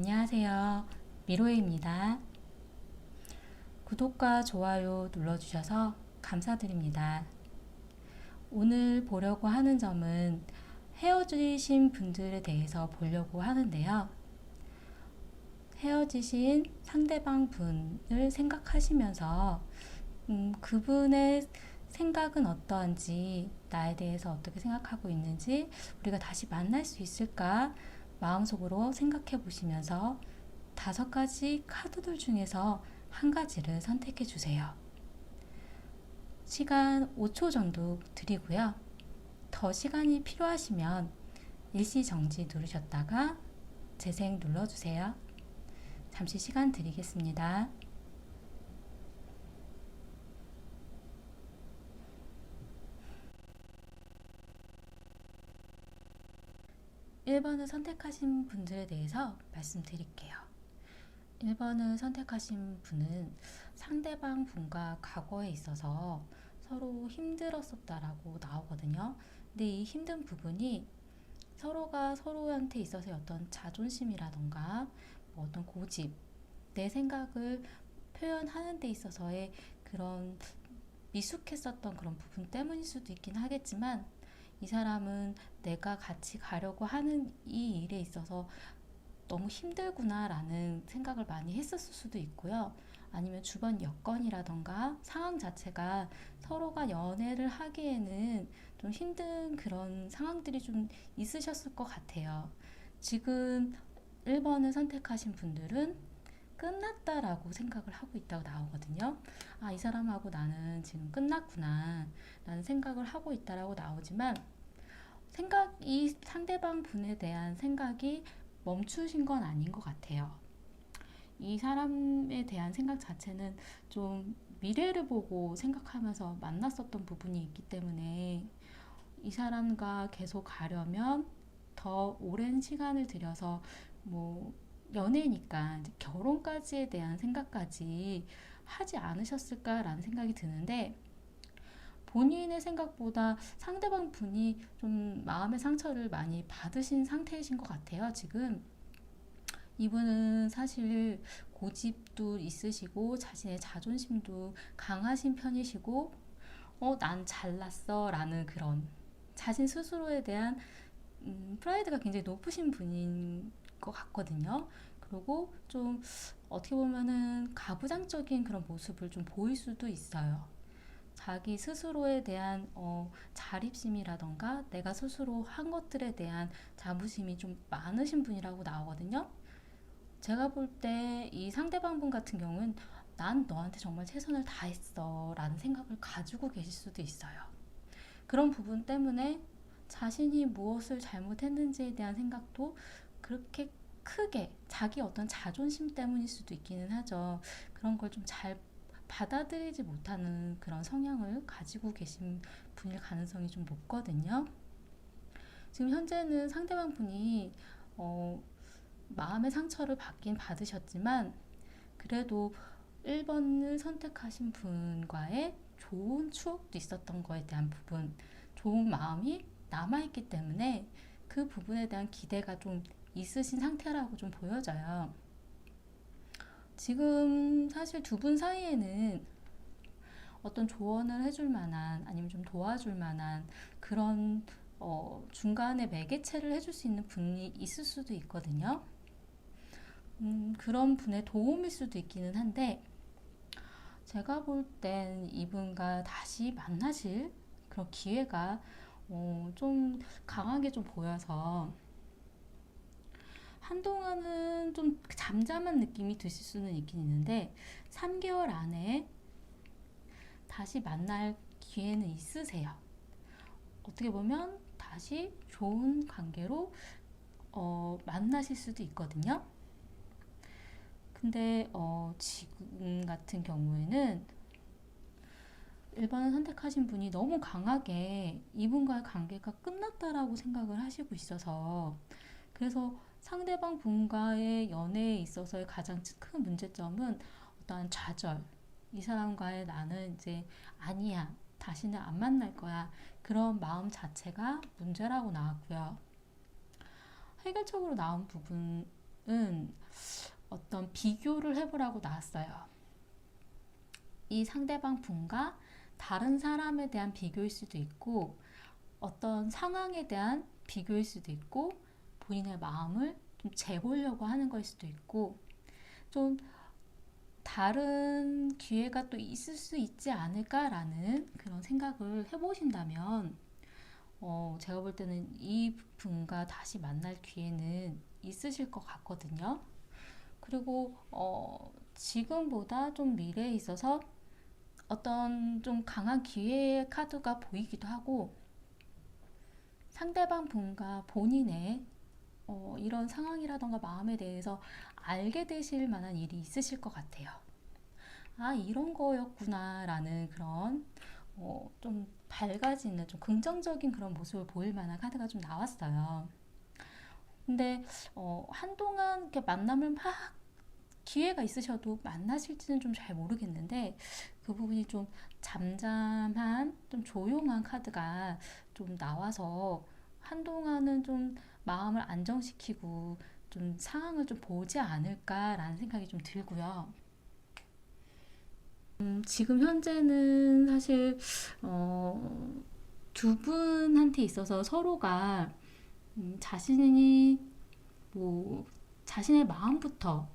안녕하세요. 미로에입니다. 구독과 좋아요 눌러주셔서 감사드립니다. 오늘 보려고 하는 점은 헤어지신 분들에 대해서 보려고 하는데요. 헤어지신 상대방 분을 생각하시면서 그분의 생각은 어떠한지, 나에 대해서 어떻게 생각하고 있는지, 우리가 다시 만날 수 있을까 마음속으로 생각해 보시면서 5가지 카드들 중에서 한 가지를 선택해 주세요. 시간 5초 정도 드리고요. 더 시간이 필요하시면 일시정지 누르셨다가 재생 눌러주세요. 잠시 시간 드리겠습니다. 1번을 선택하신 분들에 대해서 말씀드릴게요. 1번을 선택하신 분은 상대방 분과 과거에 있어서 서로 힘들었었다라고 나오거든요. 근데 이 힘든 부분이 서로가 서로한테 있어서의 어떤 자존심이라던가 어떤 고집, 내 생각을 표현하는 데 있어서의 그런 미숙했었던 그런 부분 때문일 수도 있긴 하겠지만, 이 사람은 내가 같이 가려고 하는 이 일에 있어서 너무 힘들구나 라는 생각을 많이 했었을 수도 있고요. 아니면 주변 여건이라던가 상황 자체가 서로가 연애를 하기에는 좀 힘든 그런 상황들이 좀 있으셨을 것 같아요. 지금 1번을 선택하신 분들은 끝났다라고 생각을 하고 있다고 나오거든요. 아, 이 사람하고 나는 지금 끝났구나 라는 생각을 하고 있다라고 나오지만, 이 상대방 분에 대한 생각이 멈추신 건 아닌 것 같아요. 이 사람에 대한 생각 자체는 좀 미래를 보고 생각하면서 만났었던 부분이 있기 때문에, 이 사람과 계속 가려면 더 오랜 시간을 들여서 연애니까 결혼까지에 대한 생각까지 하지 않으셨을까라는 생각이 드는데, 본인의 생각보다 상대방 분이 좀 마음의 상처를 많이 받으신 상태이신 것 같아요. 지금 이분은 사실 고집도 있으시고 자신의 자존심도 강하신 편이시고, 난 잘났어 라는 그런 자신 스스로에 대한 프라이드가 굉장히 높으신 분인 것 같거든요. 그리고 좀 어떻게 보면은 가부장적인 그런 모습을 좀 보일 수도 있어요. 자기 스스로에 대한 자립심이라던가 내가 스스로 한 것들에 대한 자부심이 좀 많으신 분이라고 나오거든요. 제가 볼 때 이 상대방 분 같은 경우는 난 너한테 정말 최선을 다했어 라는 생각을 가지고 계실 수도 있어요. 그런 부분 때문에 자신이 무엇을 잘못했는지에 대한 생각도 그렇게 크게, 자기 어떤 자존심 때문일 수도 있기는 하죠. 그런 걸 좀 잘 받아들이지 못하는 그런 성향을 가지고 계신 분일 가능성이 좀 높거든요. 지금 현재는 상대방 분이 마음의 상처를 받긴 받으셨지만, 그래도 1번을 선택하신 분과의 좋은 추억도 있었던 거에 대한 부분, 좋은 마음이 남아있기 때문에 그 부분에 대한 기대가 좀 있으신 상태라고 좀 보여져요. 지금 사실 두 분 사이에는 어떤 조언을 해줄 만한, 아니면 좀 도와줄 만한 그런 중간에 매개체를 해줄 수 있는 분이 있을 수도 있거든요. 그런 분의 도움일 수도 있기는 한데, 제가 볼 땐 이분과 다시 만나실 그런 기회가 좀 강하게 좀 보여서, 한동안은 좀 잠잠한 느낌이 드실 수는 있긴 있는데 3개월 안에 다시 만날 기회는 있으세요. 어떻게 보면 다시 좋은 관계로 만나실 수도 있거든요. 근데 지금 같은 경우에는 1번을 선택하신 분이 너무 강하게 이분과의 관계가 끝났다라고 생각을 하시고 있어서, 그래서 상대방 분과의 연애에 있어서의 가장 큰 문제점은 어떠한 좌절, 이 사람과의 나는 이제 아니야, 다시는 안 만날 거야, 그런 마음 자체가 문제라고 나왔고요. 해결책으로 나온 부분 어떤 비교를 해보라고 나왔어요. 이 상대방 분과 다른 사람에 대한 비교일 수도 있고, 어떤 상황에 대한 비교일 수도 있고, 본인의 마음을 좀 재보려고 하는 걸 수도 있고, 좀 다른 기회가 또 있을 수 있지 않을까라는 그런 생각을 해보신다면, 제가 볼 때는 이 분과 다시 만날 기회는 있으실 것 같거든요. 그리고 지금보다 좀 미래에 있어서 어떤 좀 강한 기회의 카드가 보이기도 하고, 상대방 분과 본인의 이런 상황이라던가 마음에 대해서 알게 되실 만한 일이 있으실 것 같아요. 아, 이런 거였구나 라는 그런 좀 밝아지는, 좀 긍정적인 그런 모습을 보일 만한 카드가 좀 나왔어요. 근데 한동안 이렇게 만남을 막 기회가 있으셔도 만나실지는 좀 잘 모르겠는데, 그 부분이 좀 잠잠한, 좀 조용한 카드가 좀 나와서 한동안은 좀 마음을 안정시키고 좀 상황을 좀 보지 않을까라는 생각이 좀 들고요. 지금 현재는 사실 두 분한테 있어서 서로가 자신이 뭐 자신의 마음부터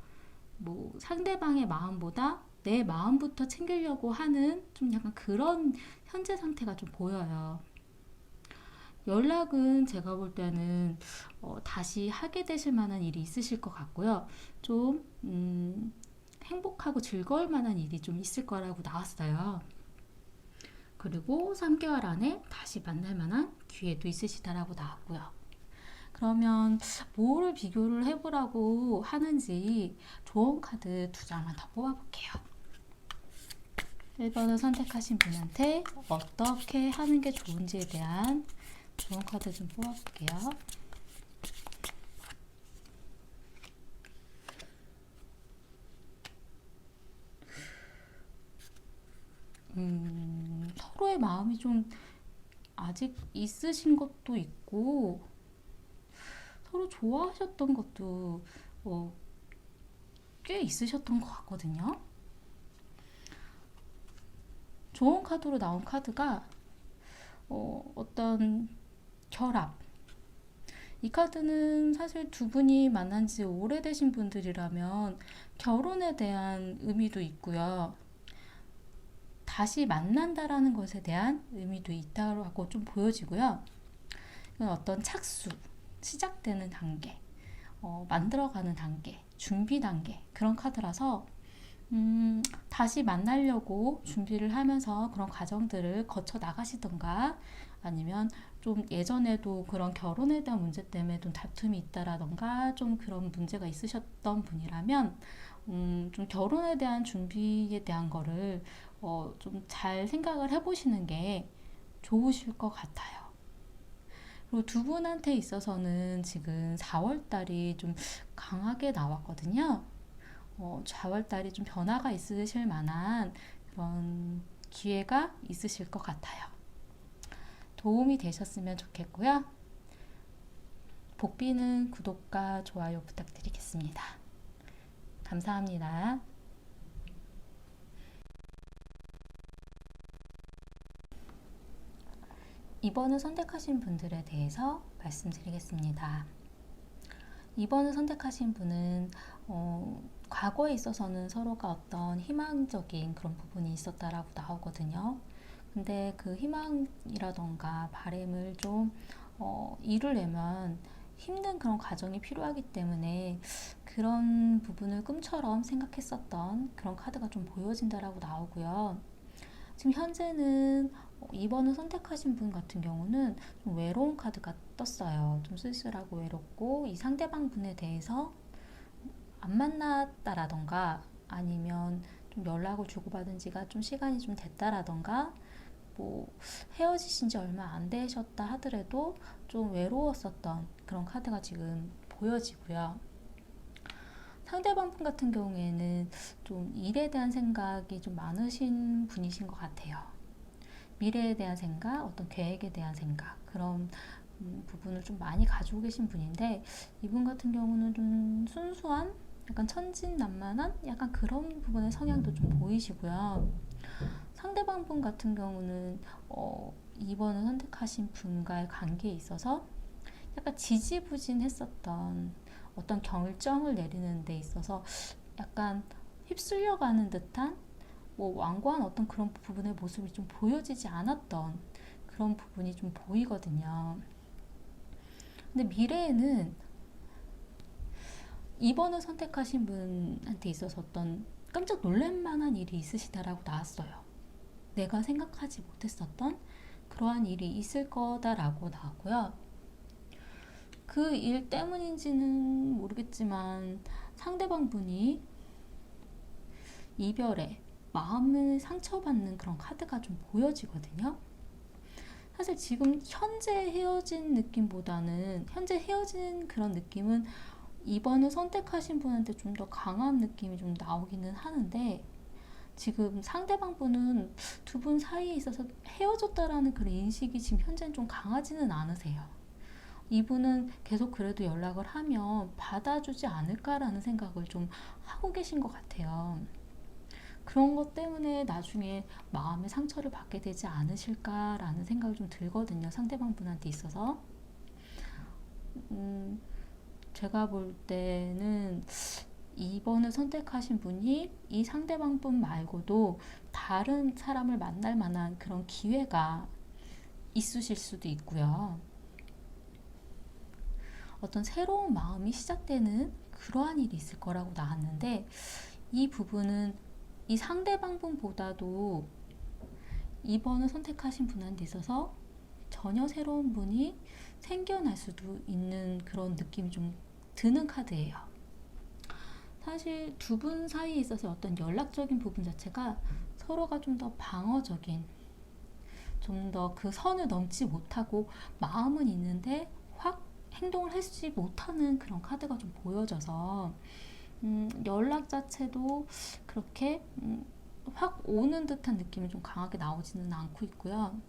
뭐 상대방의 마음보다 내 마음부터 챙기려고 하는 좀 약간 그런 현재 상태가 좀 보여요. 연락은 제가 볼 때는 다시 하게 되실 만한 일이 있으실 것 같고요. 좀 행복하고 즐거울 만한 일이 좀 있을 거라고 나왔어요. 그리고 3개월 안에 다시 만날 만한 기회도 있으시다라고 나왔고요. 그러면 뭐를 비교를 해보라고 하는지 좋은 카드 두 장만 더 뽑아볼게요. 1번을 선택하신 분한테 어떻게 하는 게 좋은지에 대한 좋은 카드 좀 뽑아볼게요. 서로의 마음이 좀 아직 있으신 것도 있고, 서로 좋아하셨던 것도 꽤 있으셨던 것 같거든요. 좋은 카드로 나온 카드가 어떤 결합. 이 카드는 사실 두 분이 만난 지 오래되신 분들이라면 결혼에 대한 의미도 있고요. 다시 만난다라는 것에 대한 의미도 있다고 좀 보여지고요. 이건 어떤 착수, 시작되는 단계, 만들어가는 단계, 준비 단계, 그런 카드라서 다시 만나려고 준비를 하면서 그런 과정들을 거쳐 나가시던가, 아니면 좀 예전에도 그런 결혼에 대한 문제 때문에 좀 다툼이 있다라던가 좀 그런 문제가 있으셨던 분이라면 좀 결혼에 대한 준비에 대한 거를 좀 잘 생각을 해보시는 게 좋으실 것 같아요. 그리고 두 분한테 있어서는 지금 4월 달이 좀 강하게 나왔거든요. 4월 달이 좀 변화가 있으실 만한 그런 기회가 있으실 것 같아요. 도움이 되셨으면 좋겠고요. 복비는 구독과 좋아요 부탁드리겠습니다. 감사합니다. 2번을 선택하신 분들에 대해서 말씀드리겠습니다. 2번을 선택하신 분은 과거에 있어서는 서로가 어떤 희망적인 그런 부분이 있었다라고 나오거든요. 근데 그 희망이라던가 바람을 좀 이루려면 힘든 그런 과정이 필요하기 때문에 그런 부분을 꿈처럼 생각했었던 그런 카드가 좀 보여진다라고 나오고요. 지금 현재는 2번을 선택하신 분 같은 경우는 좀 외로운 카드가 떴어요. 좀 쓸쓸하고 외롭고, 이 상대방 분에 대해서 안 만났다라던가, 아니면 좀 연락을 주고받은 지가 좀 시간이 좀 됐다라던가, 뭐 헤어지신 지 얼마 안 되셨다 하더라도 좀 외로웠었던 그런 카드가 지금 보여지고요. 상대방 분 같은 경우에는 좀 일에 대한 생각이 좀 많으신 분이신 것 같아요. 미래에 대한 생각, 어떤 계획에 대한 생각, 그런 부분을 좀 많이 가지고 계신 분인데, 이분 같은 경우는 좀 순수한, 약간 천진난만한 약간 그런 부분의 성향도 좀 보이시고요. 상대방 분 같은 경우는 2번을 선택하신 분과의 관계에 있어서 약간 지지부진했었던 어떤 결정을 내리는 데 있어서 약간 휩쓸려가는 듯한 완고한 어떤 그런 부분의 모습이 좀 보여지지 않았던 그런 부분이 좀 보이거든요. 근데 미래에는 2번을 선택하신 분한테 있어서 어떤 깜짝 놀랄만한 일이 있으시다라고 나왔어요. 내가 생각하지 못했었던 그러한 일이 있을 거다라고 나왔고요. 그 일 때문인지는 모르겠지만 상대방 분이 이별에 마음을 상처받는 그런 카드가 좀 보여지거든요. 사실 지금 현재 헤어진 느낌보다는, 현재 헤어진 그런 느낌은 2번을 선택하신 분한테 좀 더 강한 느낌이 좀 나오기는 하는데, 지금 상대방 분은 두 분 사이에 있어서 헤어졌다라는 그런 인식이 지금 현재는 좀 강하지는 않으세요. 이분은 계속 그래도 연락을 하면 받아주지 않을까라는 생각을 좀 하고 계신 것 같아요. 그런 것 때문에 나중에 마음의 상처를 받게 되지 않으실까라는 생각이 좀 들거든요. 상대방 분한테 있어서. 제가 볼 때는 2번을 선택하신 분이 이 상대방 분 말고도 다른 사람을 만날 만한 그런 기회가 있으실 수도 있고요. 어떤 새로운 마음이 시작되는 그러한 일이 있을 거라고 나왔는데, 이 부분은 이 상대방 분보다도 2번을 선택하신 분한테 있어서 전혀 새로운 분이 생겨날 수도 있는 그런 느낌이 좀 드는 카드예요. 사실 두 분 사이에 있어서 어떤 연락적인 부분 자체가 서로가 좀 더 방어적인, 좀 더 그 선을 넘지 못하고 마음은 있는데 확 행동을 하지 못하는 그런 카드가 좀 보여져서 연락 자체도 그렇게 확 오는 듯한 느낌이 좀 강하게 나오지는 않고 있고요.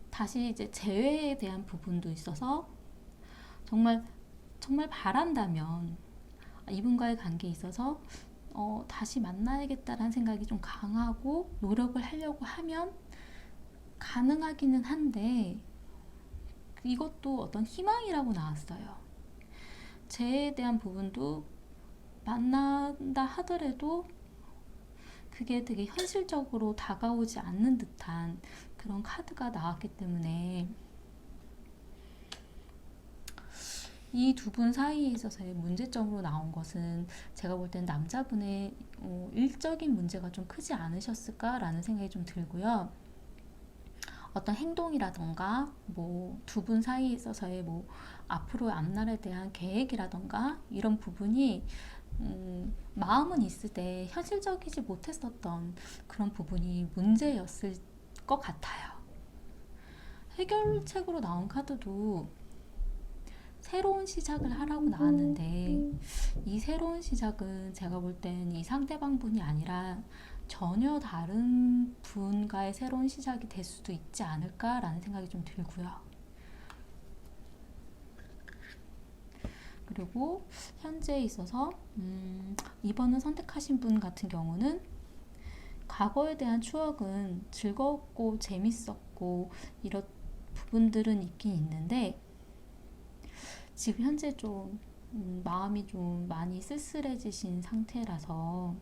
다시 이제 재회에 대한 부분도 있어서 정말 정말 바란다면 이분과의 관계에 있어서 다시 만나야겠다라는 생각이 좀 강하고 노력을 하려고 하면 가능하기는 한데, 이것도 어떤 희망이라고 나왔어요. 재해에 대한 부분도 만난다 하더라도 그게 되게 현실적으로 다가오지 않는 듯한 그런 카드가 나왔기 때문에 이 두 분 사이에 있어서의 문제점으로 나온 것은, 제가 볼 때는 남자분의 일적인 문제가 좀 크지 않으셨을까라는 생각이 좀 들고요. 어떤 행동이라던가 두 분 사이에 있어서의 앞으로의 앞날에 대한 계획이라던가 이런 부분이 마음은 있을 때 현실적이지 못했었던 그런 부분이 문제였을 것 같아요. 해결책으로 나온 카드도 새로운 시작을 하라고 나왔는데, 이 새로운 시작은 제가 볼 땐 이 상대방 분이 아니라 전혀 다른 분과의 새로운 시작이 될 수도 있지 않을까라는 생각이 좀 들고요. 그리고 현재에 있어서 2번을 선택하신 분 같은 경우는 과거에 대한 추억은 즐겁고 재밌었고 이런 부분들은 있긴 있는데, 지금 현재 좀 마음이 좀 많이 쓸쓸해지신 상태라서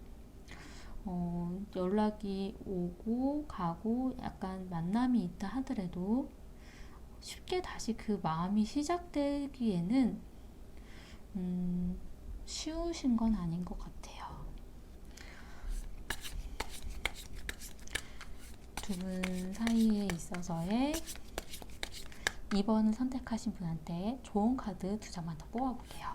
연락이 오고 가고 약간 만남이 있다 하더라도 쉽게 다시 그 마음이 시작되기에는 쉬우신 건 아닌 것 같아요. 두 분 사이에 있어서의 2번을 선택하신 분한테 좋은 카드 두 장만 더 뽑아볼게요.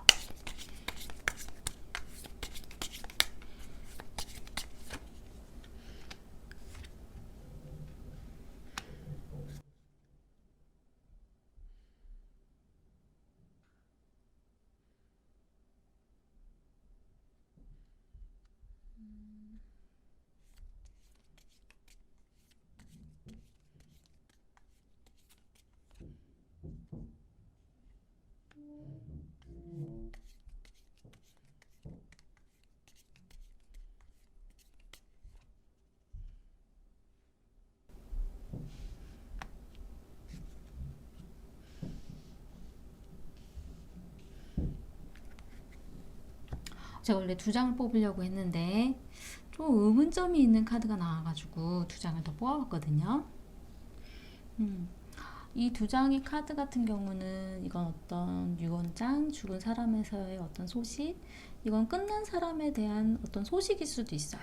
제가 원래 두 장을 뽑으려고 했는데 좀 의문점이 있는 카드가 나와가지고 두 장을 더 뽑아봤거든요. 이 두 장의 카드 같은 경우는 이건 어떤 유언장, 죽은 사람에서의 어떤 소식, 이건 끝난 사람에 대한 어떤 소식일 수도 있어요.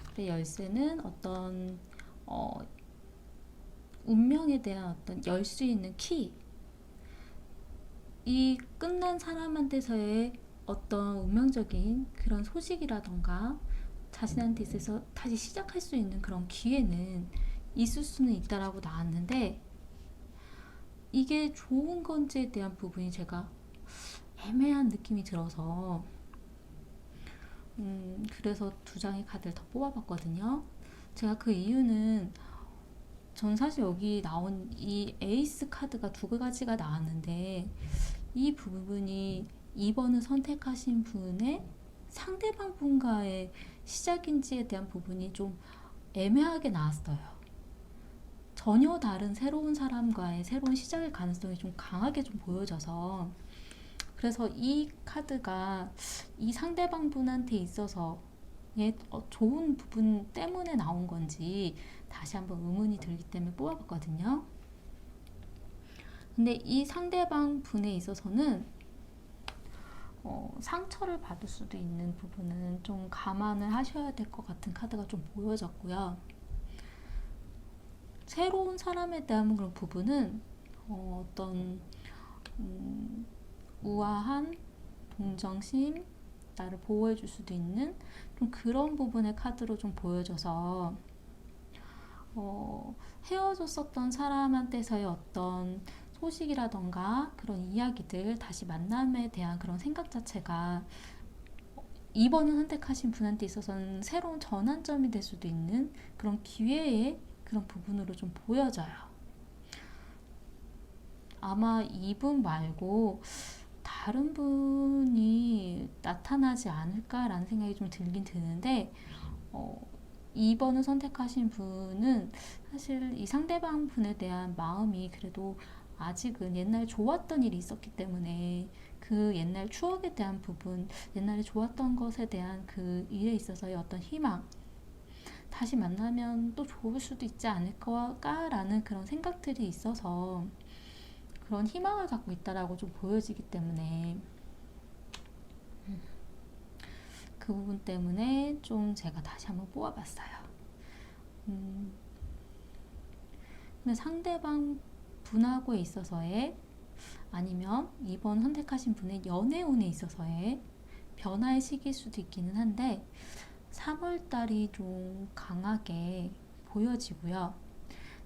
근데 열쇠는 어떤 운명에 대한 어떤 열 수 있는 키, 이 끝난 사람한테서의 어떤 운명적인 그런 소식이라던가 자신한테 있어서 다시 시작할 수 있는 그런 기회는 있을 수는 있다라고 나왔는데, 이게 좋은 건지에 대한 부분이 제가 애매한 느낌이 들어서 그래서 두 장의 카드를 더 뽑아봤거든요. 제가 그 이유는 전 사실 여기 나온 이 에이스 카드가 두 가지가 나왔는데 이 부분이 2번을 선택하신 분의 상대방 분과의 시작인지에 대한 부분이 좀 애매하게 나왔어요. 전혀 다른 새로운 사람과의 새로운 시작일 가능성이 좀 강하게 좀 보여져서, 그래서 이 카드가 이 상대방 분한테 있어서 좋은 부분 때문에 나온 건지 다시 한번 의문이 들기 때문에 뽑아봤거든요. 근데 이 상대방 분에 있어서는 상처를 받을 수도 있는 부분은 좀 감안을 하셔야 될 것 같은 카드가 좀 보여졌고요. 새로운 사람에 대한 그런 부분은 어떤 우아한 동정심, 나를 보호해 줄 수도 있는 좀 그런 부분의 카드로 좀 보여져서 헤어졌었던 사람한테서의 어떤 소식이라던가 그런 이야기들, 다시 만남에 대한 그런 생각 자체가 2번을 선택하신 분한테 있어서는 새로운 전환점이 될 수도 있는 그런 기회의 그런 부분으로 좀 보여져요. 아마 이분 말고 다른 분이 나타나지 않을까라는 생각이 좀 들긴 드는데, 2번을 선택하신 분은 사실 이 상대방 분에 대한 마음이 그래도 아직은 옛날에 좋았던 일이 있었기 때문에 그 옛날 추억에 대한 부분, 옛날에 좋았던 것에 대한 그 일에 있어서의 어떤 희망, 다시 만나면 또 좋을 수도 있지 않을까라는 그런 생각들이 있어서 그런 희망을 갖고 있다라고 좀 보여지기 때문에 그 부분 때문에 좀 제가 다시 한번 뽑아봤어요. 근데 상대방 분하고 있어서의, 아니면 이번 선택하신 분의 연애운에 있어서의 변화의 시기일 수도 있기는 한데 3월달이 좀 강하게 보여지고요.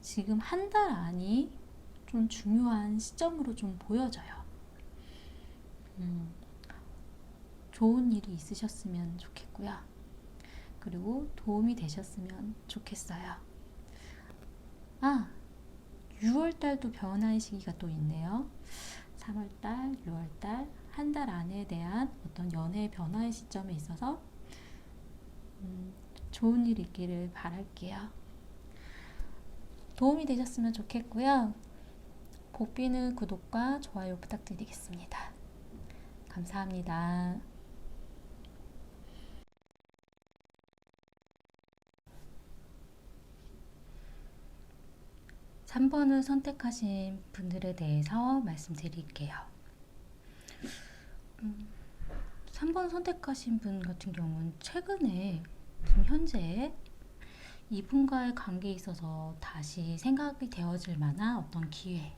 지금 한 달 안이 좀 중요한 시점으로 좀 보여져요. 좋은 일이 있으셨으면 좋겠고요. 그리고 도움이 되셨으면 좋겠어요. 6월달도 변화의 시기가 또 있네요. 3월달, 6월달 한 달 안에 대한 어떤 연애의 변화의 시점에 있어서 좋은 일 있기를 바랄게요. 도움이 되셨으면 좋겠고요. 복비는 구독과 좋아요 부탁드리겠습니다. 감사합니다. 3번을 선택하신 분들에 대해서 말씀드릴게요. 3번 선택하신 분 같은 경우는 최근에 지금 현재 이분과의 관계에 있어서 다시 생각이 되어질 만한 어떤 기회,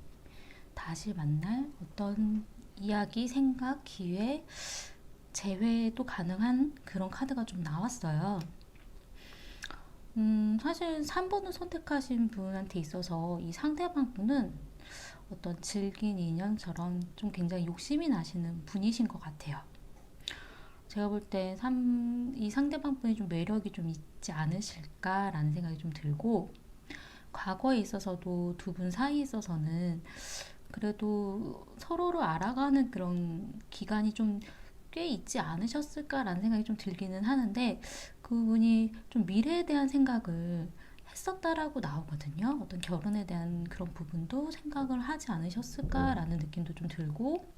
다시 만날 어떤 이야기, 생각, 기회, 재회도 가능한 그런 카드가 좀 나왔어요. 사실 3번을 선택하신 분한테 있어서 이 상대방 분은 어떤 질긴 인연처럼 좀 굉장히 욕심이 나시는 분이신 것 같아요. 제가 볼 때 이 상대방 분이 좀 매력이 좀 있지 않으실까라는 생각이 좀 들고, 과거에 있어서도 두 분 사이에 있어서는 그래도 서로를 알아가는 그런 기간이 좀 꽤 있지 않으셨을까라는 생각이 좀 들기는 하는데, 그분이 좀 미래에 대한 생각을 했었다라고 나오거든요. 어떤 결혼에 대한 그런 부분도 생각을 하지 않으셨을까라는 느낌도 좀 들고,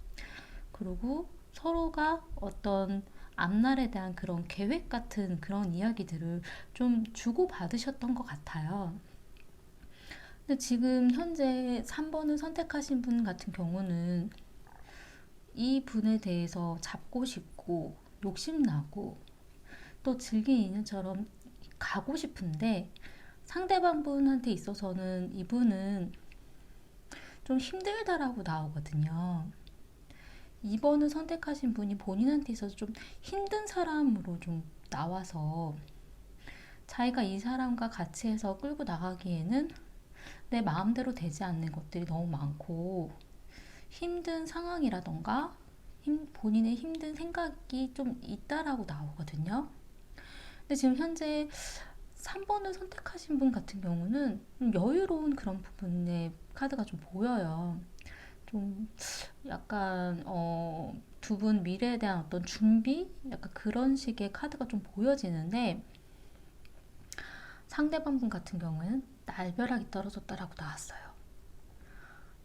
그리고 서로가 어떤 앞날에 대한 그런 계획 같은 그런 이야기들을 좀 주고받으셨던 것 같아요. 근데 지금 현재 3번을 선택하신 분 같은 경우는 이 분에 대해서 잡고 싶고 욕심나고 또 즐긴 인연처럼 가고 싶은데 상대방 분한테 있어서는 이분은 좀 힘들다라고 나오거든요. 2번을 선택하신 분이 본인한테 있어서 좀 힘든 사람으로 좀 나와서 자기가 이 사람과 같이 해서 끌고 나가기에는 내 마음대로 되지 않는 것들이 너무 많고 힘든 상황이라던가 본인의 힘든 생각이 좀 있다라고 나오거든요. 근데 지금 현재 3번을 선택하신 분 같은 경우는 좀 여유로운 그런 부분의 카드가 좀 보여요. 좀 약간 두 분 미래에 대한 어떤 준비? 약간 그런 식의 카드가 좀 보여지는데 상대방 분 같은 경우에는 날벼락이 떨어졌다라고 나왔어요.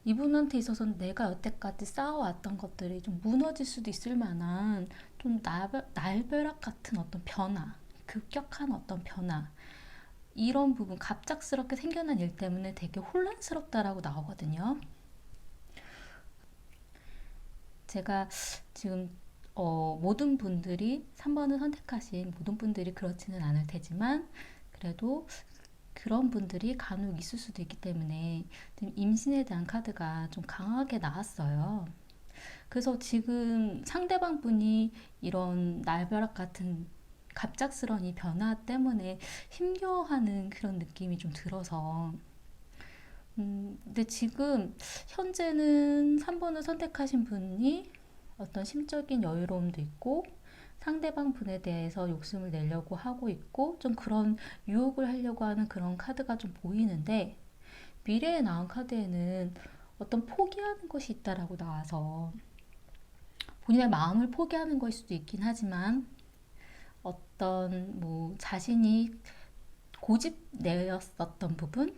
이분한테 있어서는 내가 여태까지 쌓아왔던 것들이 좀 무너질 수도 있을 만한 좀 날벼락 같은 어떤 변화, 급격한 어떤 변화, 이런 부분, 갑작스럽게 생겨난 일 때문에 되게 혼란스럽다라고 나오거든요. 제가 지금 모든 분들이 3번을 선택하신 모든 분들이 그렇지는 않을 테지만 그래도 그런 분들이 간혹 있을 수도 있기 때문에 임신에 대한 카드가 좀 강하게 나왔어요. 그래서 지금 상대방 분이 이런 날벼락 같은 갑작스러운 이 변화 때문에 힘겨워하는 그런 느낌이 좀 들어서 근데 지금 현재는 3번을 선택하신 분이 어떤 심적인 여유로움도 있고 상대방 분에 대해서 욕심을 내려고 하고 있고 좀 그런 유혹을 하려고 하는 그런 카드가 좀 보이는데 미래에 나온 카드에는 어떤 포기하는 것이 있다라고 나와서 본인의 마음을 포기하는 것일 수도 있긴 하지만 어떤 뭐 자신이 고집내었었던 부분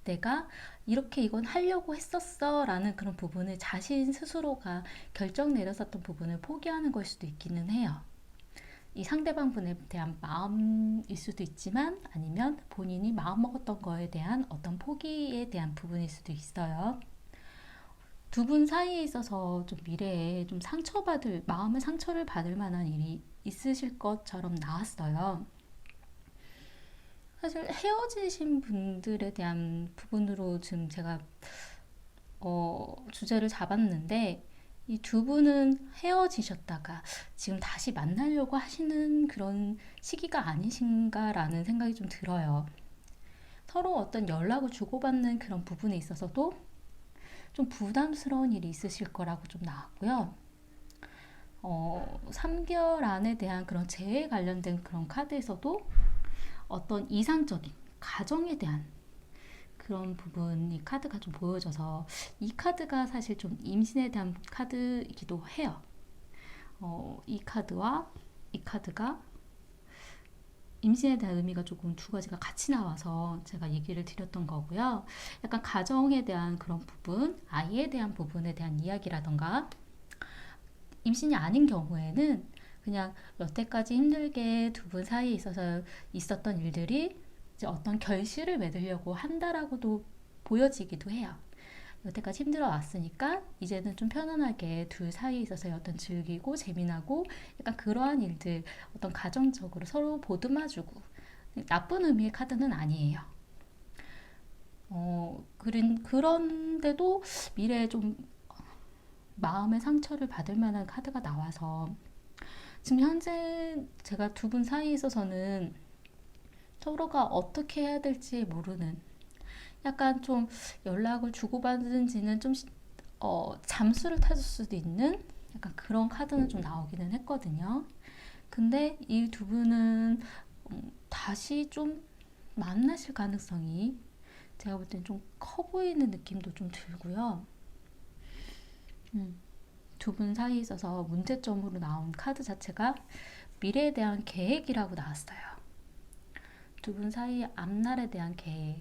내가 이렇게 이건 하려고 했었어 라는 그런 부분을 자신 스스로가 결정 내렸었던 부분을 포기하는 걸 수도 있기는 해요. 이 상대방 분에 대한 마음일 수도 있지만 아니면 본인이 마음먹었던 거에 대한 어떤 포기에 대한 부분일 수도 있어요. 두 분 사이에 있어서 좀 미래에 좀 마음의 상처를 받을 만한 일이 있으실 것처럼 나왔어요. 사실 헤어지신 분들에 대한 부분으로 지금 제가 주제를 잡았는데 이 두 분은 헤어지셨다가 지금 다시 만나려고 하시는 그런 시기가 아니신가라는 생각이 좀 들어요. 서로 어떤 연락을 주고받는 그런 부분에 있어서도 좀 부담스러운 일이 있으실 거라고 좀 나왔고요. 3개월 안에 대한 그런 재해 관련된 그런 카드에서도 어떤 이상적인 가정에 대한 그런 부분이 카드가 좀 보여져서 이 카드가 사실 좀 임신에 대한 카드이기도 해요. 이 카드와 이 카드가 임신에 대한 의미가 조금 두 가지가 같이 나와서 제가 얘기를 드렸던 거고요. 약간 가정에 대한 그런 부분, 아이에 대한 부분에 대한 이야기라던가 임신이 아닌 경우에는 그냥 여태까지 힘들게 두 분 사이에 있어서 있었던 일들이 이제 어떤 결실을 맺으려고 한다라고도 보여지기도 해요. 여태까지 힘들어 왔으니까 이제는 좀 편안하게 둘 사이에 있어서 어떤 즐기고 재미나고 약간 그러한 일들 어떤 가정적으로 서로 보듬어주고 나쁜 의미의 카드는 아니에요. 그런데도 미래에 좀 마음의 상처를 받을 만한 카드가 나와서 지금 현재 제가 두 분 사이에 있어서는 서로가 어떻게 해야 될지 모르는 약간 좀 연락을 주고받은지는 좀 잠수를 타줄 수도 있는 약간 그런 카드는 좀 나오기는 했거든요. 근데 이 두 분은 다시 좀 만나실 가능성이 제가 볼 땐 좀 커 보이는 느낌도 좀 들고요. 두 분 사이에 있어서 문제점으로 나온 카드 자체가 미래에 대한 계획이라고 나왔어요. 두 분 사이의 앞날에 대한 계획,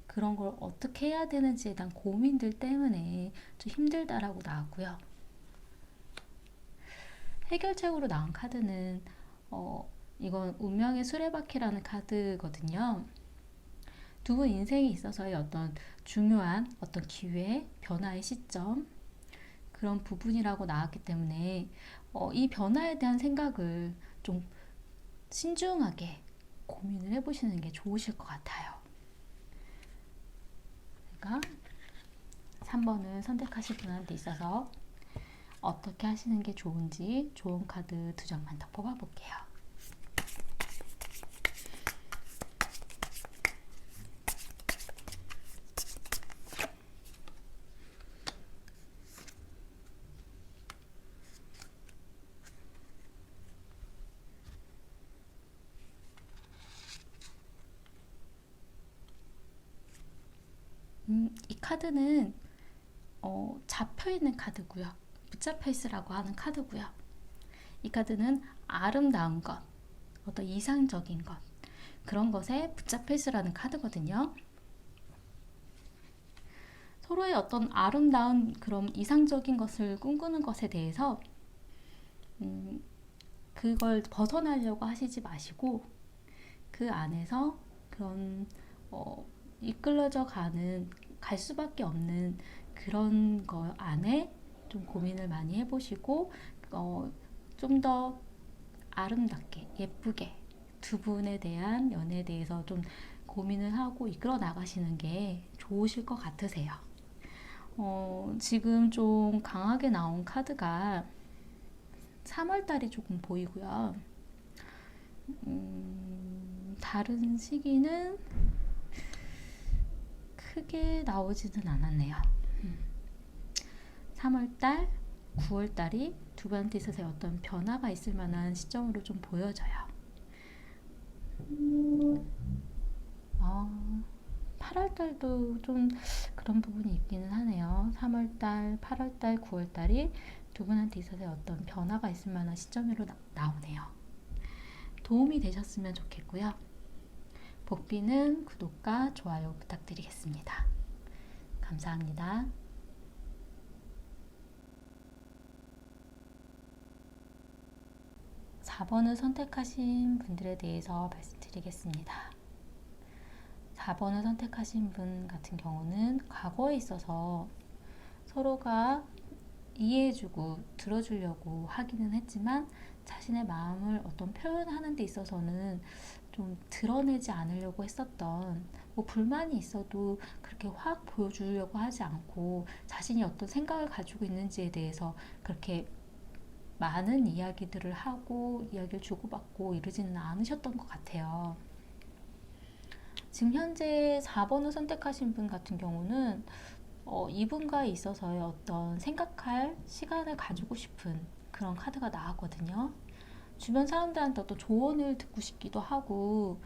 그런 걸 어떻게 해야 되는지에 대한 고민들 때문에 좀 힘들다라고 나왔고요. 해결책으로 나온 카드는 이건 운명의 수레바퀴라는 카드거든요. 두 분 인생에 있어서의 어떤 중요한 어떤 기회, 변화의 시점 그런 부분이라고 나왔기 때문에 이 변화에 대한 생각을 좀 신중하게 고민을 해보시는 게 좋으실 것 같아요. 그러니까 3번을 선택하실 분한테 있어서 어떻게 하시는 게 좋은지 좋은 카드 2장만 더 뽑아볼게요. 이 카드는 잡혀있는 카드고요. 붙잡혀 있으라고 하는 카드고요. 이 카드는 아름다운 것, 어떤 이상적인 것, 그런 것에 붙잡혀 있으라는 카드거든요. 서로의 어떤 아름다운 그런 이상적인 것을 꿈꾸는 것에 대해서 그걸 벗어나려고 하시지 마시고 그 안에서 그런 이끌어져 갈 수밖에 없는 그런 거 안에 좀 고민을 많이 해보시고 좀 더 아름답게 예쁘게 두 분에 대한 연애에 대해서 좀 고민을 하고 이끌어 나가시는 게 좋으실 것 같으세요. 지금 좀 강하게 나온 카드가 3월달이 조금 보이고요. 다른 시기는 크게 나오지는 않았네요. 3월달, 9월달이 두 분한테 있어서 어떤 변화가 있을 만한 시점으로 좀 보여져요. 8월달도 좀 그런 부분이 있기는 하네요. 3월달, 8월달, 9월달이 두 분한테 있어서 어떤 변화가 있을 만한 시점으로 나오네요. 도움이 되셨으면 좋겠고요. 복비는 구독과 좋아요 부탁드리겠습니다. 감사합니다. 4번을 선택하신 분들에 대해서 말씀드리겠습니다. 4번을 선택하신 분 같은 경우는 과거에 있어서 서로가 이해해주고 들어주려고 하기는 했지만 자신의 마음을 어떤 표현하는 데 있어서는 좀 드러내지 않으려고 했었던 불만이 있어도 그렇게 확 보여주려고 하지 않고 자신이 어떤 생각을 가지고 있는지에 대해서 그렇게 많은 이야기들을 하고 이야기를 주고받고 이러지는 않으셨던 것 같아요. 지금 현재 4번을 선택하신 분 같은 경우는 이분과 있어서의 어떤 생각할 시간을 가지고 싶은 그런 카드가 나왔거든요. 주변 사람들한테 어떤 조언을 듣고 싶기도 하고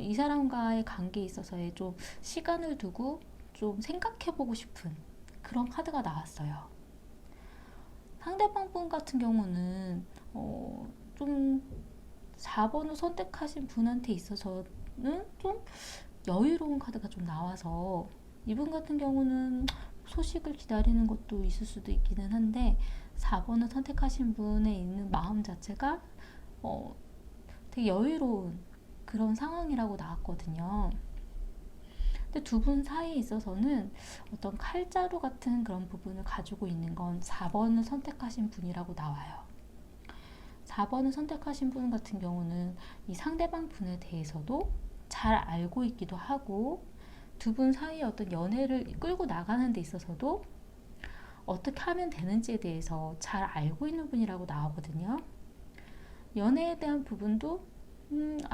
이 사람과의 관계에 있어서의 좀 시간을 두고 좀 생각해보고 싶은 그런 카드가 나왔어요. 상대방 분 같은 경우는 좀 4번을 선택하신 분한테 있어서는 좀 여유로운 카드가 좀 나와서 이분 같은 경우는 소식을 기다리는 것도 있을 수도 있기는 한데 4번을 선택하신 분의 있는 마음 자체가 되게 여유로운 그런 상황이라고 나왔거든요. 근데 두 분 사이에 있어서는 어떤 칼자루 같은 그런 부분을 가지고 있는 건 4번을 선택하신 분이라고 나와요. 4번을 선택하신 분 같은 경우는 이 상대방 분에 대해서도 잘 알고 있기도 하고 두 분 사이에 어떤 연애를 끌고 나가는 데 있어서도 어떻게 하면 되는지에 대해서 잘 알고 있는 분이라고 나오거든요. 연애에 대한 부분도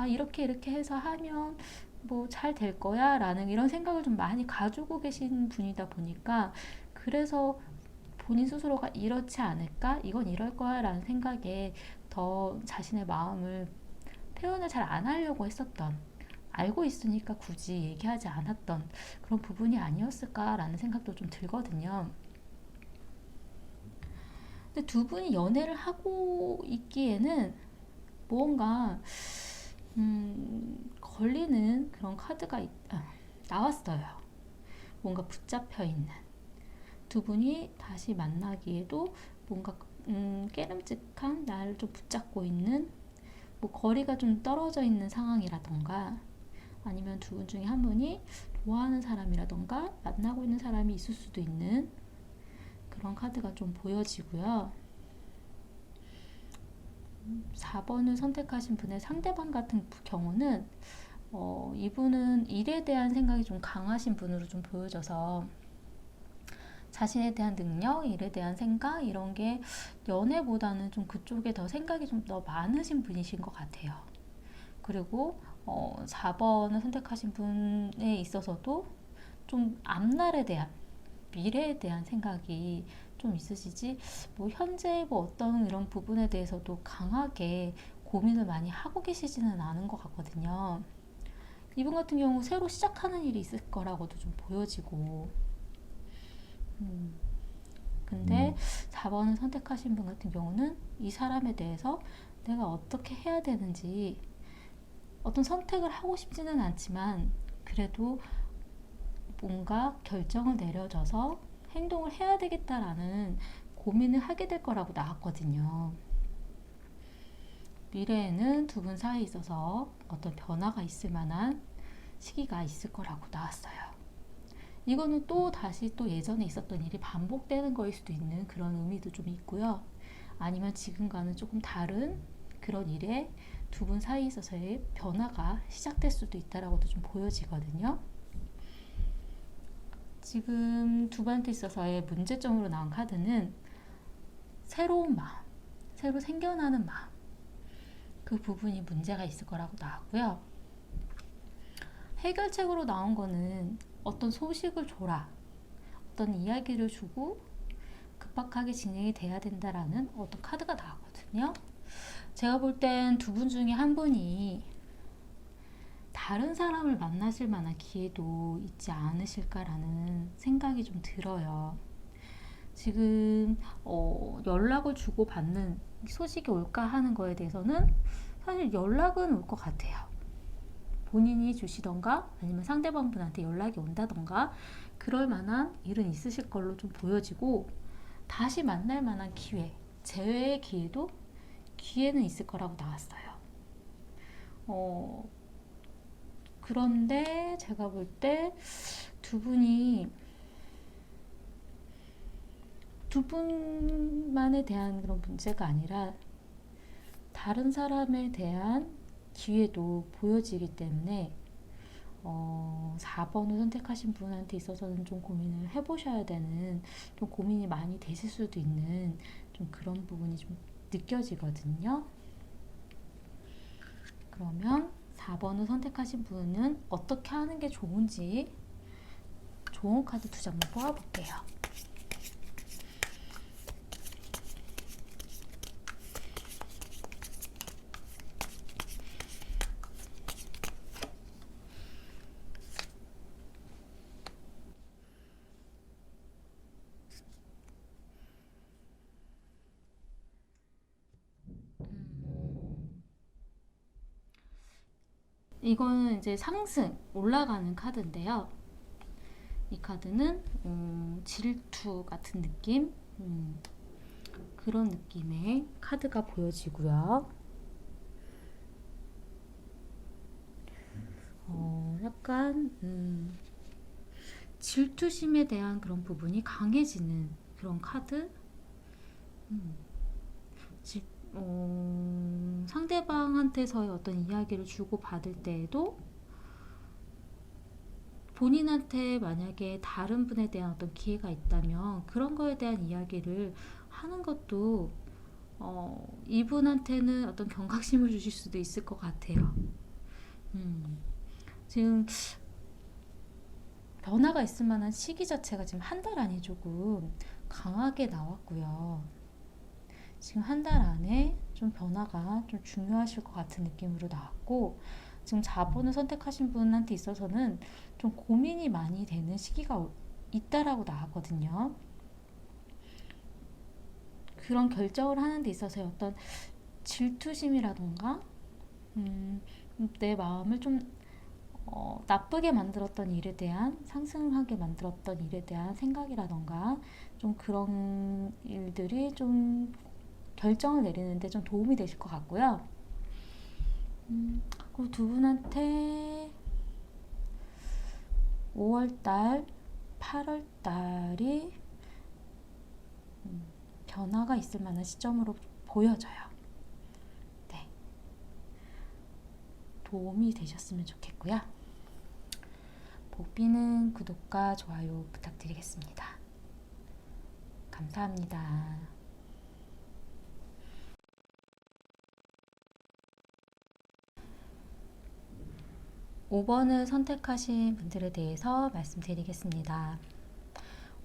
이렇게 해서 하면 뭐 잘 될 거야 라는 이런 생각을 좀 많이 가지고 계신 분이다 보니까 그래서 본인 스스로가 이렇지 않을까? 이건 이럴 거야 라는 생각에 더 자신의 마음을 표현을 잘 안 하려고 했었던 알고 있으니까 굳이 얘기하지 않았던 그런 부분이 아니었을까라는 생각도 좀 들거든요. 근데 두 분이 연애를 하고 있기에는 무언가 걸리는 그런 카드가 나왔어요. 뭔가 붙잡혀 있는 두 분이 다시 만나기에도 뭔가 깨름직한, 나를 좀 붙잡고 있는, 뭐 거리가 좀 떨어져 있는 상황이라던가, 아니면 두 분 중에 한 분이 좋아하는 사람이라던가 만나고 있는 사람이 있을 수도 있는 그런 카드가 좀 보여지고요. 4번을 선택하신 분의 상대방 같은 경우는 이분은 일에 대한 생각이 좀 강하신 분으로 좀 보여져서 자신에 대한 능력, 일에 대한 생각, 이런 게 연애보다는 좀 그쪽에 더 생각이 좀 더 많으신 분이신 것 같아요. 그리고 4번을 선택하신 분에 있어서도 좀 앞날에 대한, 미래에 대한 생각이 좀 있으시지, 뭐 현재 뭐 어떤 이런 부분에 대해서도 강하게 고민을 많이 하고 계시지는 않은 것 같거든요. 이분 같은 경우 새로 시작하는 일이 있을 거라고도 좀 보여지고, 근데 4번을 선택하신 분 같은 경우는 이 사람에 대해서 내가 어떻게 해야 되는지, 어떤 선택을 하고 싶지는 않지만 그래도 뭔가 결정을 내려져서 행동을 해야 되겠다라는 고민을 하게 될 거라고 나왔거든요. 미래에는 두 분 사이에 있어서 어떤 변화가 있을 만한 시기가 있을 거라고 나왔어요. 이거는 또 다시 또 예전에 있었던 일이 반복되는 거일 수도 있는 그런 의미도 좀 있고요. 아니면 지금과는 조금 다른 그런 일에 두 분 사이에 있어서의 변화가 시작될 수도 있다라고도 좀 보여지거든요. 지금 두 분한테 있어서의 문제점으로 나온 카드는 새로운 마음, 새로 생겨나는 마음, 그 부분이 문제가 있을 거라고 나왔고요. 해결책으로 나온 거는 어떤 소식을 줘라, 어떤 이야기를 주고 급박하게 진행이 돼야 된다라는 어떤 카드가 나왔거든요. 제가 볼 땐 두 분 중에 한 분이 다른 사람을 만나실 만한 기회도 있지 않으실까라는 생각이 좀 들어요. 지금 연락을 주고받는 소식이 올까 하는 거에 대해서는 사실 연락은 올 것 같아요. 본인이 주시던가 아니면 상대방 분한테 연락이 온다던가 그럴 만한 일은 있으실 걸로 좀 보여지고, 다시 만날 만한 기회, 재회의 기회는 있을 거라고 나왔어요. 그런데 제가 볼 때 두 분만에 대한 그런 문제가 아니라 다른 사람에 대한 기회도 보여지기 때문에 4번을 선택하신 분한테 있어서는 좀 고민을 해보셔야 되는, 좀 고민이 많이 되실 수도 있는 좀 그런 부분이 좀 느껴지거든요. 그러면 4번을 선택하신 분은 어떻게 하는 게 좋은지 좋은 카드 두 장만 뽑아볼게요. 이거는 이제 상승, 올라가는 카드인데요. 이 카드는 질투 같은 느낌, 그런 느낌의 카드가 보여지고요. 약간 질투심에 대한 그런 부분이 강해지는 그런 카드. 상대방한테서의 어떤 이야기를 주고받을 때에도 본인한테 만약에 다른 분에 대한 어떤 기회가 있다면 그런 거에 대한 이야기를 하는 것도 이분한테는 어떤 경각심을 주실 수도 있을 것 같아요. 지금 변화가 있을 만한 시기 자체가 지금 한 달 안에 조금 강하게 나왔고요. 지금 한 달 안에 좀 변화가 좀 중요하실 것 같은 느낌으로 나왔고, 지금 4번을 선택하신 분한테 있어서는 좀 고민이 많이 되는 시기가 있다라고 나왔거든요. 그런 결정을 하는 데 있어서의 어떤 질투심이라던가 내 마음을 좀 나쁘게 만들었던 일에 대한, 상승하게 만들었던 일에 대한 생각이라던가 좀 그런 일들이 좀 결정을 내리는데 좀 도움이 되실 것 같고요. 그리고 두 분한테 5월달, 8월달이 변화가 있을 만한 시점으로 보여져요. 네, 도움이 되셨으면 좋겠고요. 복비는 구독과 좋아요 부탁드리겠습니다. 감사합니다. 5번을 선택하신 분들에 대해서 말씀드리겠습니다.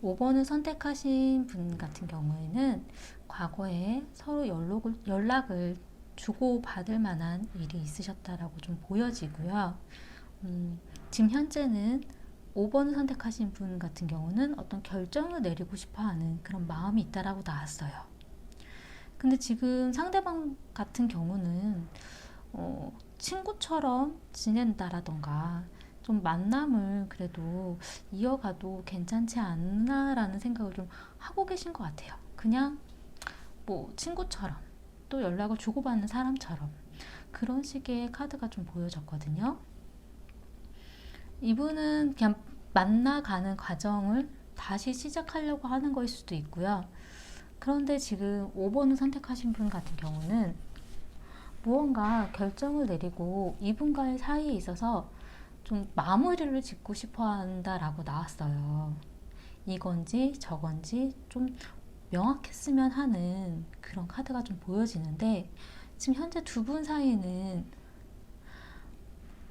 5번을 선택하신 분 같은 경우에는 과거에 서로 연락을 주고받을 만한 일이 있으셨다라고 좀 보여지고요. 지금 현재는 5번을 선택하신 분 같은 경우는 어떤 결정을 내리고 싶어 하는 그런 마음이 있다라고 나왔어요. 근데 지금 상대방 같은 경우는 친구처럼 지낸다라던가 좀 만남을 그래도 이어가도 괜찮지 않나라는 생각을 좀 하고 계신 것 같아요. 그냥 뭐 친구처럼 또 연락을 주고받는 사람처럼 그런 식의 카드가 좀 보여졌거든요. 이분은 그냥 만나가는 과정을 다시 시작하려고 하는 거일 수도 있고요. 그런데 지금 5번을 선택하신 분 같은 경우는 무언가 결정을 내리고 이분과의 사이에 있어서 좀 마무리를 짓고 싶어 한다라고 나왔어요. 이건지 저건지 좀 명확했으면 하는 그런 카드가 좀 보여지는데 지금 현재 두 분 사이는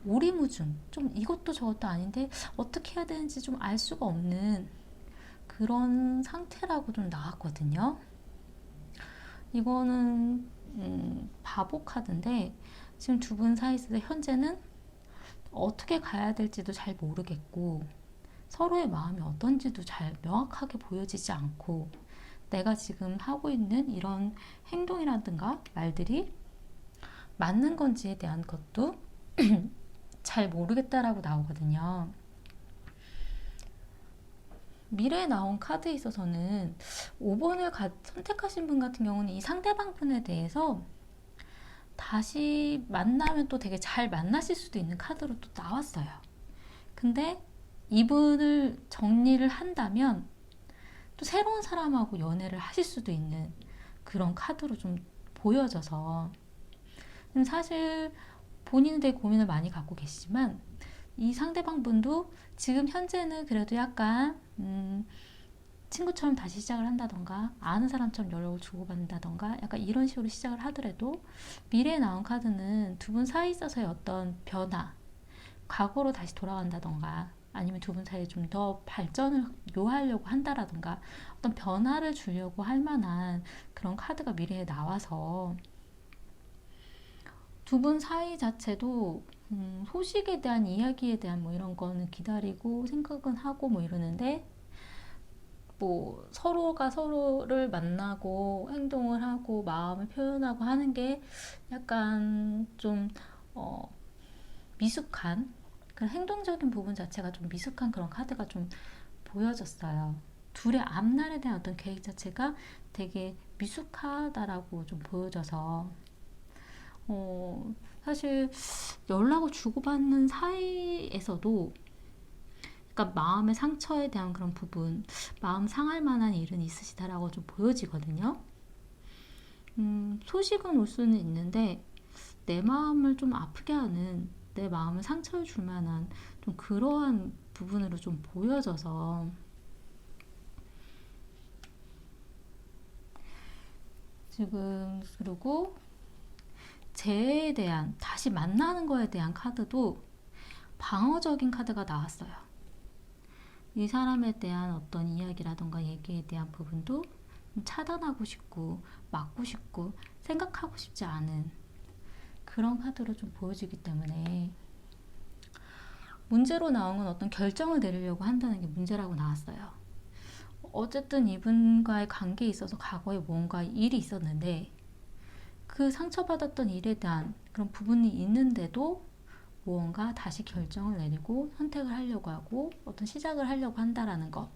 오리무중, 좀 이것도 저것도 아닌데 어떻게 해야 되는지 좀 알 수가 없는 그런 상태라고 좀 나왔거든요. 이거는 바보 카드인데 지금 두 분 사이에서 현재는 어떻게 가야 될지도 잘 모르겠고 서로의 마음이 어떤지도 잘 명확하게 보여지지 않고 내가 지금 하고 있는 이런 행동이라든가 말들이 맞는 건지에 대한 것도 잘 모르겠다라고 나오거든요. 미래에 나온 카드에 있어서는 5번을 선택하신 분 같은 경우는 이 상대방 분에 대해서 다시 만나면 또 되게 잘 만나실 수도 있는 카드로 또 나왔어요. 근데 이분을 정리를 한다면 또 새로운 사람하고 연애를 하실 수도 있는 그런 카드로 좀 보여져서 사실 본인은 되게 고민을 많이 갖고 계시지만 이 상대방 분도 지금 현재는 그래도 약간 친구처럼 다시 시작을 한다던가 아는 사람처럼 연락을 주고받는다던가 약간 이런 식으로 시작을 하더라도 미래에 나온 카드는 두 분 사이 있어서의 어떤 변화, 과거로 다시 돌아간다던가 아니면 두 분 사이에 좀 더 발전을 요하려고 한다라던가 어떤 변화를 주려고 할 만한 그런 카드가 미래에 나와서 두 분 사이 자체도 소식에 대한 이야기에 대한 뭐 이런 거는 기다리고 생각은 하고 뭐 이러는데 뭐 서로가 서로를 만나고 행동을 하고 마음을 표현하고 하는 게 약간 좀 미숙한 그런 행동적인 부분 자체가 좀 미숙한 그런 카드가 좀 보여졌어요. 둘의 앞날에 대한 어떤 계획 자체가 되게 미숙하다라고 좀 보여져서 사실 연락을 주고받는 사이에서도 그러니까 마음의 상처에 대한 그런 부분, 마음 상할 만한 일은 있으시다라고 좀 보여지거든요. 소식은 올 수는 있는데 내 마음을 좀 아프게 하는, 내 마음을 상처를 줄 만한 좀 그러한 부분으로 좀 보여져서 지금 그리고 재회에 대한 다시 만나는 거에 대한 카드도 방어적인 카드가 나왔어요. 이 사람에 대한 어떤 이야기라던가 얘기에 대한 부분도 차단하고 싶고 막고 싶고 생각하고 싶지 않은 그런 카드로 좀 보여지기 때문에 문제로 나온 건 어떤 결정을 내리려고 한다는 게 문제라고 나왔어요. 어쨌든 이분과의 관계에 있어서 과거에 뭔가 일이 있었는데 그 상처받았던 일에 대한 그런 부분이 있는데도 무언가 다시 결정을 내리고 선택을 하려고 하고 어떤 시작을 하려고 한다라는 것.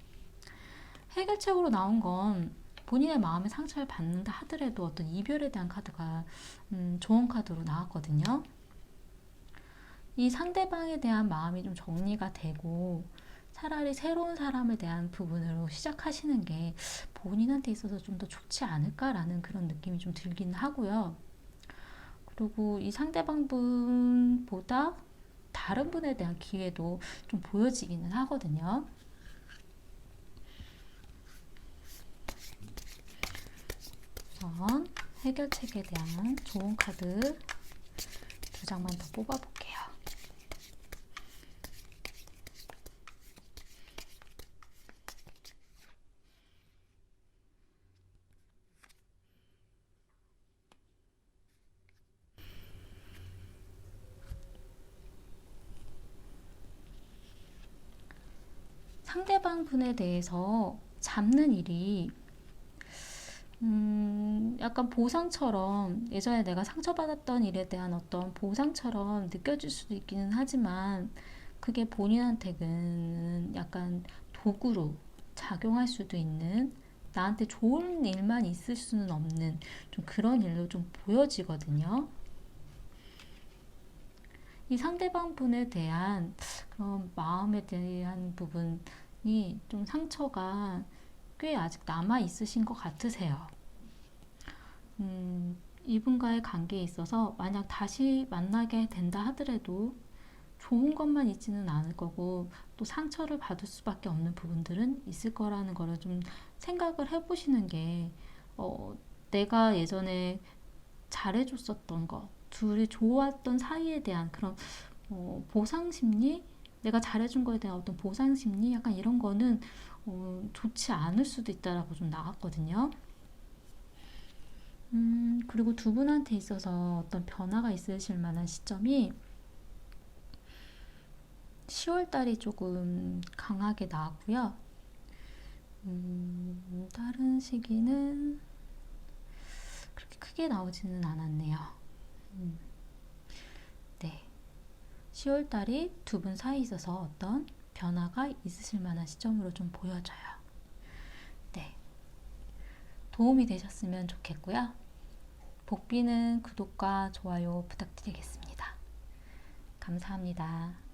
해결책으로 나온 건 본인의 마음의 상처를 받는다 하더라도 어떤 이별에 대한 카드가 좋은 카드로 나왔거든요. 이 상대방에 대한 마음이 좀 정리가 되고 차라리 새로운 사람에 대한 부분으로 시작하시는 게 본인한테 있어서 좀 더 좋지 않을까라는 그런 느낌이 좀 들긴 하고요. 그리고 이 상대방 분보다 다른 분에 대한 기회도 좀 보여지기는 하거든요. 우선 해결책에 대한 좋은 카드 2장만 더 뽑아볼게요. 상대방 분에 대해서 잡는 일이 약간 보상처럼 예전에 내가 상처받았던 일에 대한 어떤 보상처럼 느껴질 수도 있기는 하지만 그게 본인한테는 약간 도구로 작용할 수도 있는 나한테 좋은 일만 있을 수는 없는 좀 그런 일로 좀 보여지거든요. 이 상대방 분에 대한 그런 마음에 대한 부분이 좀 상처가 꽤 아직 남아 있으신 것 같으세요. 이분과의 관계에 있어서 만약 다시 만나게 된다 하더라도 좋은 것만 있지는 않을 거고 또 상처를 받을 수밖에 없는 부분들은 있을 거라는 거를 좀 생각을 해보시는 게 내가 예전에 잘해줬었던 것, 둘이 좋았던 사이에 대한 그런 보상 심리, 내가 잘해준 거에 대한 어떤 보상 심리, 약간 이런 거는 좋지 않을 수도 있다라고 좀 나왔거든요. 그리고 두 분한테 있어서 어떤 변화가 있으실 만한 시점이 10월 달이 조금 강하게 나왔고요. 다른 시기는 그렇게 크게 나오지는 않았네요. 네. 10월 달이 두 분 사이에 있어서 어떤 변화가 있으실 만한 시점으로 좀 보여져요. 네. 도움이 되셨으면 좋겠고요. 복비는 구독과 좋아요 부탁드리겠습니다. 감사합니다.